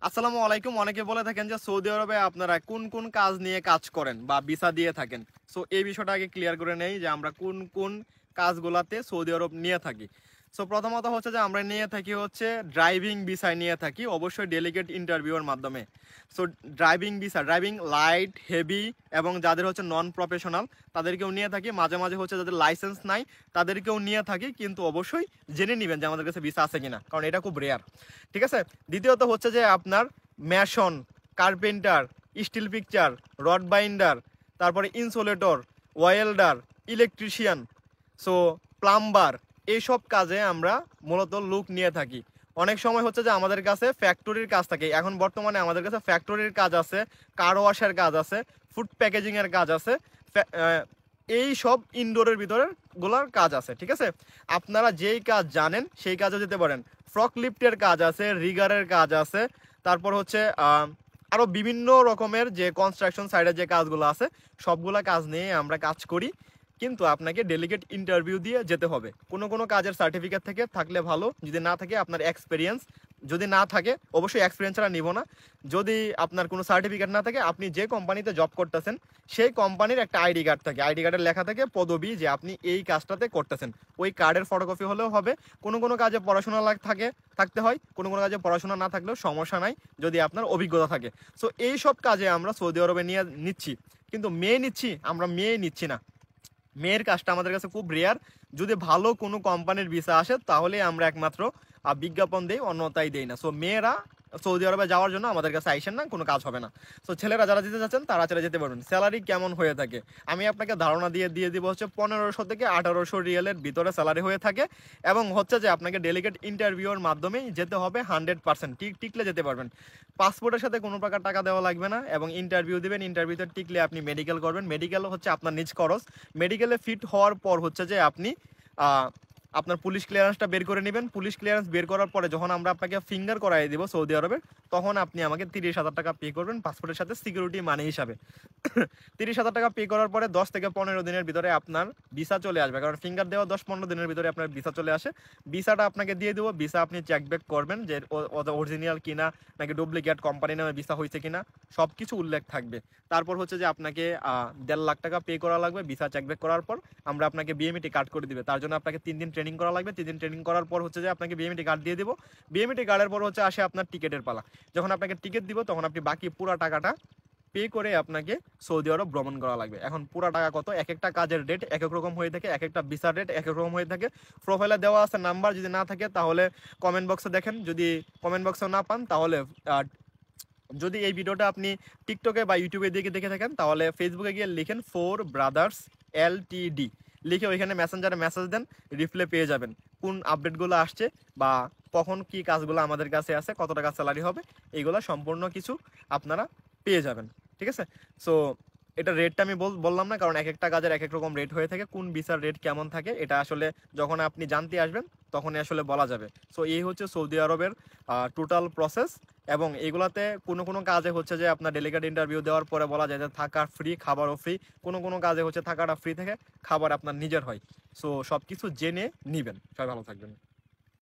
আসসালামু আলাইকুম। অনেকে বলে থাকেন যে সৌদি আরবে আপনারা কোন কোন কাজ নিয়ে কাজ করেন বা ভিসা দিয়ে থাকেন। সো এই বিষয়টা আগে ক্লিয়ার করে নেই যে আমরা কোন কোন কাজগুলাতে সৌদি আরব নিয়ে থাকি। সো প্রথমত হচ্ছে যে আমরা নিয়ে থাকি হচ্ছে ড্রাইভিং ভিসা নিয়ে থাকি, অবশ্যই ডেলিগেট ইন্টারভিউর মাধ্যমে। So driving visa, driving light, heavy এবং যাদের হচ্ছে নন প্রফেশনাল তাদেরকেও নিয়ে থাকি। মাঝে মাঝে হচ্ছে যাদের লাইসেন্স নাই তাদেরকেও নিয়ে থাকি, কিন্তু অবশ্যই জেনে নেবেন যে আমাদের কাছে ভিসা আছে কিনা, কারণ এটা খুব রেয়ার। ঠিক আছে। দ্বিতীয়ত হচ্ছে যে আপনার mason, carpenter, steel picture, rod binder, তারপরে insulator, welder, electrician, so plumber, এইসব কাজে আমরা মূলত লোক নিয়ে থাকি। অনেক সময় হচ্ছে যে আমাদের কাছে ফ্যাক্টরির কাজ থাকে। এখন বর্তমানে আমাদের কাছে ফ্যাক্টরির কাজ আছে, কার ওয়াশের কাজ আছে, ফুড প্যাকেজিংয়ের কাজ আছে, এই সব ইনডোরের ভিতরে গুলার কাজ আছে। ঠিক আছে। আপনারা যেই কাজ জানেন সেই কাজে যেতে পারেন। ফ্রক লিফটের কাজ আছে, রিগারের কাজ আছে, তারপর হচ্ছে আরও বিভিন্ন রকমের যে কনস্ট্রাকশন সাইডের যে কাজগুলো আছে সবগুলা কাজ নিয়ে আমরা কাজ করি। কিন্তু আপনাকে ডেলিগেট ইন্টারভিউ দিয়ে যেতে হবে। কোনো কোনো কাজের সার্টিফিকেট থেকে থাকলে ভালো, যদি না থাকে আপনার এক্সপিরিয়েন্স, যদি না থাকে অবশ্যই এক্সপিরিয়েন্স ছাড়া নিব না। যদি আপনার কোনো সার্টিফিকেট না থাকে, আপনি যে কোম্পানিতে জব করতেছেন সেই কোম্পানির একটা আইডি কার্ড থাকে, আইডি কার্ডের লেখা থাকে পদবি যে আপনি এই কাজটাতে করতেছেন, ওই কার্ডের ফটোকপি হলেও হবে। কোনো কোনো কাজে পড়াশোনা থাকতে হয়, কোনো কোনো কাজে পড়াশোনা না থাকলেও সমস্যা নাই যদি আপনার অভিজ্ঞতা থাকে। সো এই সব কাজে আমরা সৌদি আরবে নিয়ে নিচ্ছি, কিন্তু মেয়ে নিচ্ছি আমরা, মেয়ে নিচ্ছি না। মেয়ের কাজটা আমাদের কাছে খুব রেয়ার। যদি ভালো কোনো কোম্পানির ভিসা আসে তাহলে আমরা একমাত্র বিজ্ঞাপন দেই, অন্যতাই দেই না। সো মেয়েরা সৌদি আরবে যাওয়ার জন্য আমাদের কাছে আইসেন না, কোনো কাজ হবে না। সো ছেলেরা যারা যেতে চাচ্ছেন তারা চলে যেতে পারবেন। স্যালারি কেমন হয়ে থাকে আমি আপনাকে ধারণা দিয়ে দিব হচ্ছে 1500 থেকে 1800 রিয়ালের ভিতরে স্যালারি হয়ে থাকে। এবং হচ্ছে যে আপনাকে ডেলিগেট ইন্টারভিউর মাধ্যমেই যেতে হবে, 100% টিকলে যেতে পারবেন। পাসপোর্টের সাথে কোনো প্রকার টাকা দেওয়া লাগবে না, এবং ইন্টারভিউ দিবেন, ইন্টারভিউতে টিকলে আপনি মেডিকেল করবেন, মেডিকেল হচ্ছে আপনার নিজ খরচ। মেডিকেলে ফিট হওয়ার পর হচ্ছে যে আপনি আপনার পুলিশ ক্লিয়ারেন্সটা বের করে নেবেন। পুলিশ ক্লিয়ারেন্স বের করার পরে যখন আমরা আপনাকে ফিঙ্গার করাই দিব সৌদি আরবের, তখন আপনি আমাকে 30,000 টাকা পে করবেন পাসপোর্টের সাথে সিকিউরিটি মানি হিসাবে। 30,000 টাকা পে করার পরে 10 থেকে 15 দিনের ভিতরে আপনার ভিসা চলে আসবে, কারণ ফিঙ্গার দেওয়া 10-15 দিনের ভিতরে আপনার ভিসা চলে আসে। ভিসাটা আপনাকে দিয়ে দেবো। ভিসা আপনি চেক ব্যাক করবেন যে অরিজিনাল কিনা নাকি ডুপ্লিকেট, কোম্পানি নামে ভিসা হয়েছে কিনা সব কিছু উল্লেখ থাকবে। তারপর হচ্ছে যে আপনাকে 1.5 লাখ টাকা পে করা লাগবে। ভিসা চেক ব্যাক করার পর আমরা আপনাকে বিএমইটি কার্ড করে দিবে। তার জন্য আপনাকে 3 দিন ট্রেনিং করা লাগবে। 3 দিন ট্রেনিং করার পর হচ্ছে যে আপনাকে বিএমইটি কার্ড দিয়ে দেবো। বিএমইটি কার্ডের পর হচ্ছে আসে আপনার টিকিটের পালা। যখন আপনাকে টিকিট দিব তখন আপনি বাকি পুরো টাকাটা পে করে আপনাকে সৌদি আরব ভ্রমণ করা লাগবে। এখন পুরো টাকা কত, এক একটা কাজের রেট এক এক রকম হয়ে থাকে, এক একটা ভিসার রেট এক এক রকম হয়ে থাকে। প্রোফাইলে দেওয়া আছে নাম্বার, যদি না থাকে তাহলে কমেন্ট বক্সে দেখেন, যদি কমেন্ট বক্সে না পান তাহলে যদি এই ভিডিওটা আপনি টিকটকে বা ইউটিউবে দেখে থাকেন তাহলে ফেসবুকে গিয়ে লিখেন 4 ব্রাদার্স LTD, লিখে ওইখানে মেসেঞ্জারে মেসেজ দেন, রিপ্লাই পেয়ে যাবেন কোন আপডেটগুলো আসছে বা কখন কি কাজগুলো আমাদের কাছে আছে, কত টাকা স্যালারি হবে, এইগুলো সম্পূর্ণ কিছু আপনারা পেয়ে যাবেন। ঠিক আছে। সো এটা রেটটা আমি বললাম না, কারণ এক একটা কাজের এক এক রকম রেট হয়ে থাকে। কোন ভিসার রেট কেমন থাকে এটা আসলে যখন আপনি জানতে আসবেন তখনই আসলে বলা যাবে। সো এই হচ্ছে সৌদি আরবের টোটাল প্রসেস। এবং এইগুলাতে কোনো কোনো কাজে হচ্ছে যে আপনার ডেলিগেট ইন্টারভিউ দেওয়ার পরে বলা যায় যে থাকা ফ্রি, খাবারও ফ্রি। কোনো কোনো কাজে হচ্ছে থাকাটা ফ্রি থেকে খাবার আপনার নিজের হয়। সো সব কিছু জেনে নিবেন। সবাই ভালো থাকবেন।